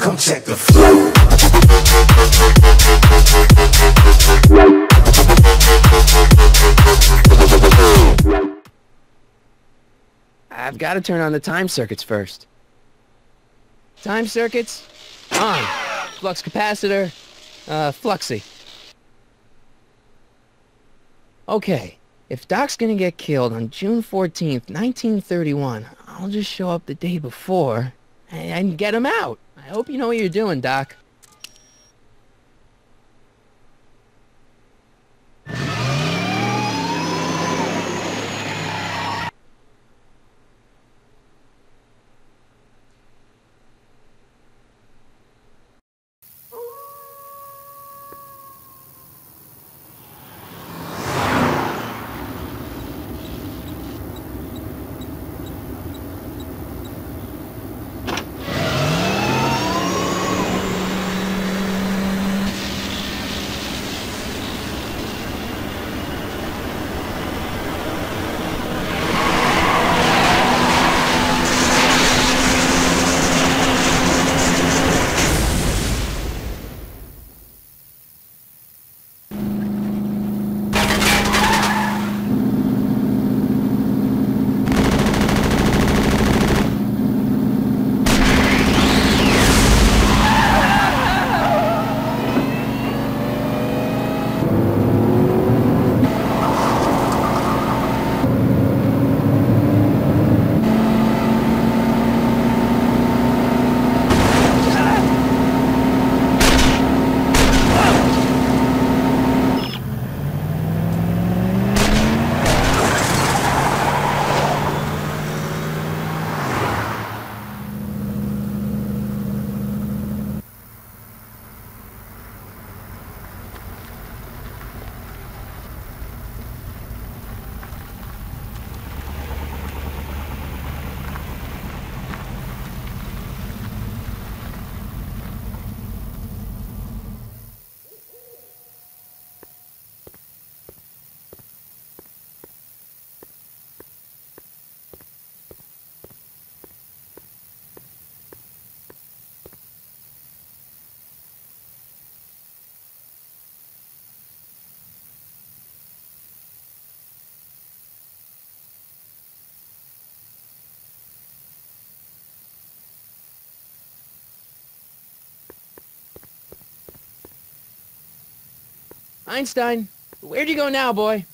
Come check the flow. I've got to turn on the time circuits first. Time circuits, on. Flux capacitor, fluxy. Okay, if Doc's gonna get killed on June 14th, 1931, I'll just show up the day before and get him out. I hope you know what you're doing, Doc. Einstein, where'd you go now, boy?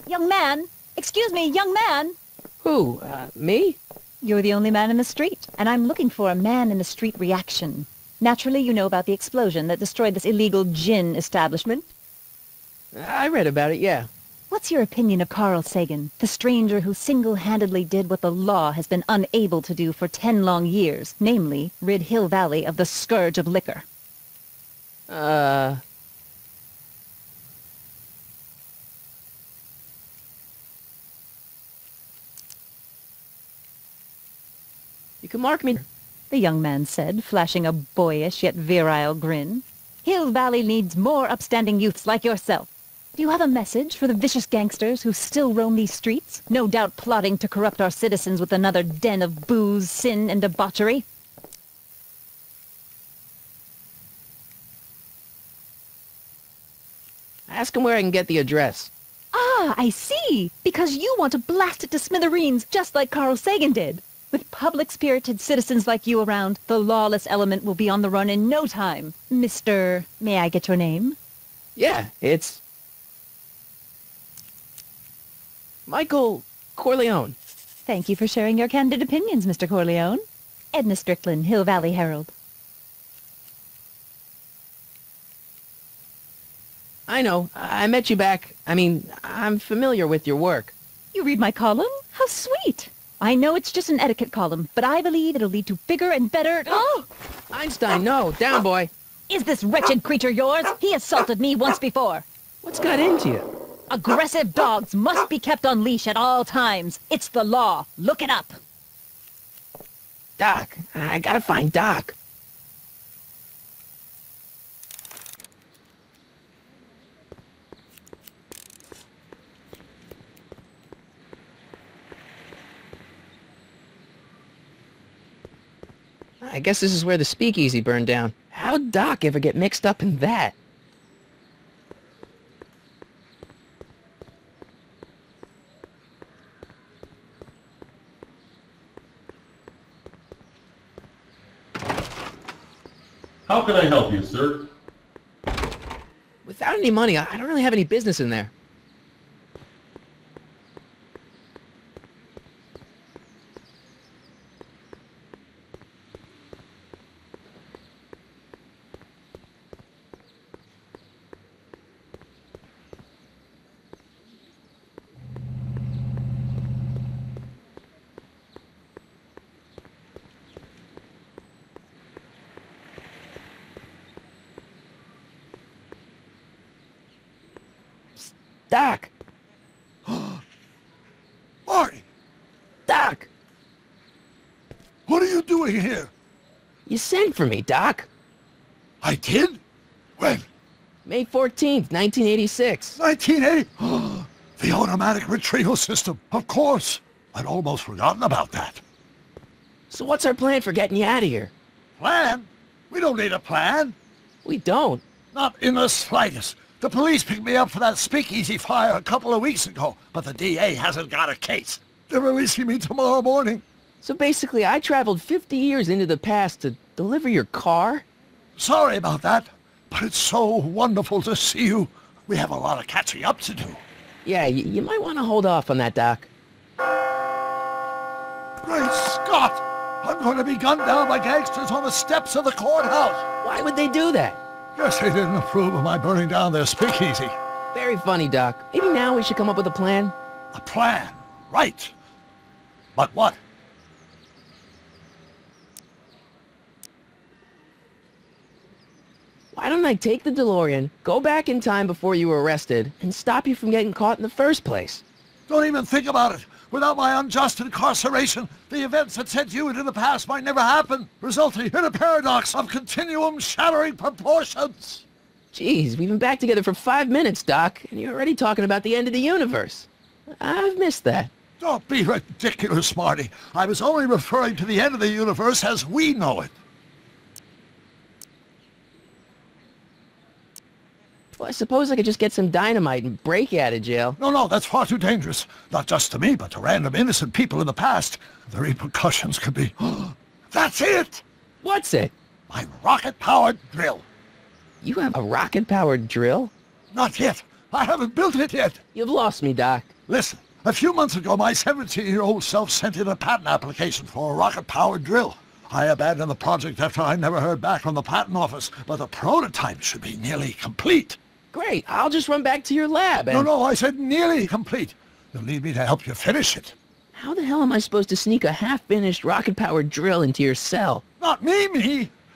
Young man! Excuse me, young man! Who, me? You're the only man in the street, and I'm looking for a man-in-the-street reaction. Naturally, you know about the explosion that destroyed this illegal gin establishment. I read about it, yeah. What's your opinion of Carl Sagan, the stranger who single-handedly did what the law has been unable to do for 10 long years, namely, rid Hill Valley of the scourge of liquor? You can mark me. The young man said, flashing a boyish yet virile grin. Hill Valley needs more upstanding youths like yourself. Do you have a message for the vicious gangsters who still roam these streets, no doubt plotting to corrupt our citizens with another den of booze, sin, and debauchery? Ask him where I can get the address. Ah, I see! Because you want to blast it to smithereens, just like Carl Sagan did. With public-spirited citizens like you around, the lawless element will be on the run in no time. Mr. May I get your name? Yeah, it's... Michael Corleone. Thank you for sharing your candid opinions, Mr. Corleone. Edna Strickland, Hill Valley Herald. I know. I met you back. I'm familiar with your work. You read my column? How sweet! I know it's just an etiquette column, but I believe it'll lead to bigger and better... Oh! Einstein, no. Down, boy. Is this wretched creature yours? He assaulted me once before. What's got into you? Aggressive dogs must be kept on leash at all times. It's the law. Look it up. Doc. I gotta find Doc. I guess this is where the speakeasy burned down. How'd Doc ever get mixed up in that? How can I help you, sir? Without any money, I don't really have any business in there. Doc! Marty! Doc! What are you doing here? You sent for me, Doc. I did? When? May 14th, 1986. 1980? The automatic retrieval system. Of course. I'd almost forgotten about that. So what's our plan for getting you out of here? Plan? We don't need a plan. We don't. Not in the slightest. The police picked me up for that speakeasy fire a couple of weeks ago, but the DA hasn't got a case. They're releasing me tomorrow morning. So basically, I traveled 50 years into the past to deliver your car? Sorry about that, but it's so wonderful to see you. We have a lot of catching up to do. Yeah, you might want to hold off on that, Doc. Great Scott! I'm going to be gunned down by gangsters on the steps of the courthouse. Why would they do that? Guess they didn't approve of my burning down their speakeasy. Very funny, Doc. Maybe now we should come up with a plan? A plan, right. But what? Why don't I take the DeLorean, go back in time before you were arrested, and stop you from getting caught in the first place? Don't even think about it. Without my unjust incarceration, the events that sent you into the past might never happen, resulting in a paradox of continuum-shattering proportions. Jeez, we've been back together for 5 minutes, Doc, and you're already talking about the end of the universe. I've missed that. Don't be ridiculous, Marty. I was only referring to the end of the universe as we know it. Well, I suppose I could just get some dynamite and break you out of jail. No, that's far too dangerous. Not just to me, but to random innocent people in the past. The repercussions could be... That's it! What's it? My rocket-powered drill. You have a rocket-powered drill? Not yet. I haven't built it yet. You've lost me, Doc. Listen, a few months ago, my 17-year-old self sent in a patent application for a rocket-powered drill. I abandoned the project after I never heard back from the patent office, but the prototype should be nearly complete. Great, I'll just run back to your lab and... No, I said nearly complete. You'll need me to help you finish it. How the hell am I supposed to sneak a half-finished rocket-powered drill into your cell? Not me!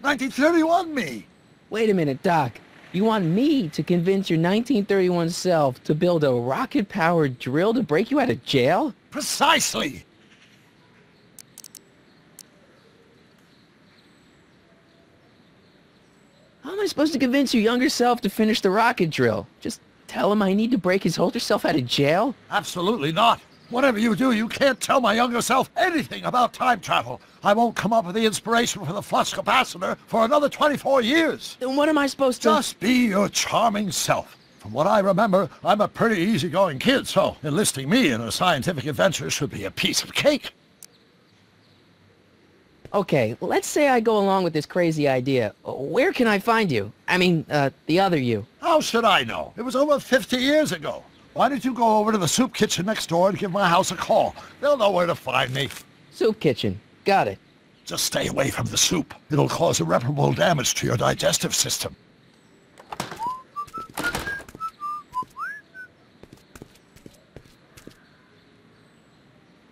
1931 me! Wait a minute, Doc. You want me to convince your 1931 self to build a rocket-powered drill to break you out of jail? Precisely! How am I supposed to convince your younger self to finish the rocket drill? Just tell him I need to break his older self out of jail? Absolutely not. Whatever you do, you can't tell my younger self anything about time travel. I won't come up with the inspiration for the flux capacitor for another 24 years. Then what am I supposed to... Just be your charming self. From what I remember, I'm a pretty easygoing kid, so enlisting me in a scientific adventure should be a piece of cake. Okay, let's say I go along with this crazy idea. Where can I find you? I mean, the other you. How should I know? It was over 50 years ago. Why don't you go over to the soup kitchen next door and give my house a call? They'll know where to find me. Soup kitchen. Got it. Just stay away from the soup. It'll cause irreparable damage to your digestive system.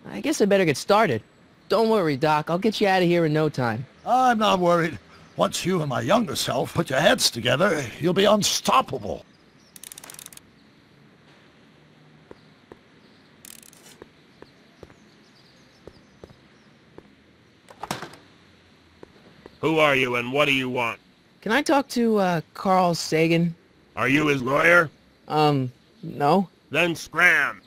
I guess I better get started. Don't worry, Doc. I'll get you out of here in no time. I'm not worried. Once you and my younger self put your heads together, you'll be unstoppable. Who are you and what do you want? Can I talk to, Carl Sagan? Are you his lawyer? No. Then scram!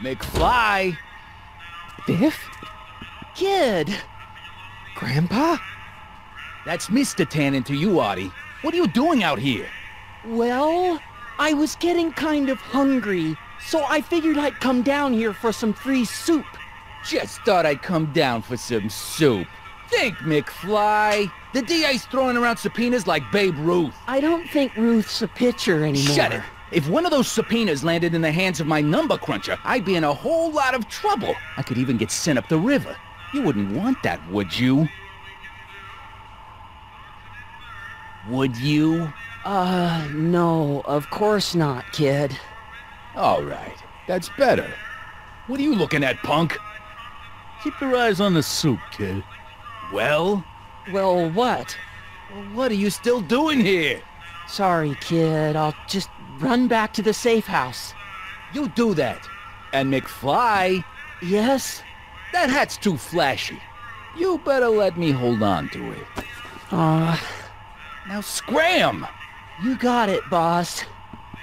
McFly! Biff? Kid! Grandpa? That's Mr. Tannen to you, Artie. What are you doing out here? Well, I was getting kind of hungry, so I figured I'd come down here for some free soup. Just thought I'd come down for some soup. Think, McFly. The DA's throwing around subpoenas like Babe Ruth. I don't think Ruth's a pitcher anymore. Shut it! If one of those subpoenas landed in the hands of my number cruncher, I'd be in a whole lot of trouble. I could even get sent up the river. You wouldn't want that, would you? Would you? No, of course not, kid. All right, that's better. What are you looking at, punk? Keep your eyes on the soup, kid. Well? Well, what? What are you still doing here? Sorry, kid. I'll just run back to the safe house. You do that. And McFly, Yes? that hat's too flashy. You better let me hold on to it. Now scram! You got it, boss.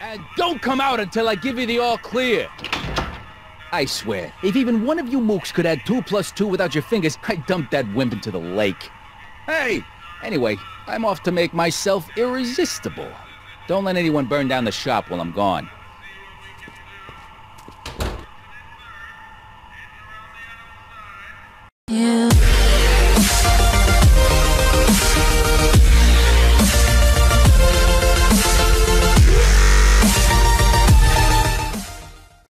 And don't come out until I give you the all clear. I swear, if even one of you mooks could add 2 plus 2 without your fingers, I'd dump that wimp into the lake. Hey! Anyway, I'm off to make myself irresistible. Don't let anyone burn down the shop while I'm gone.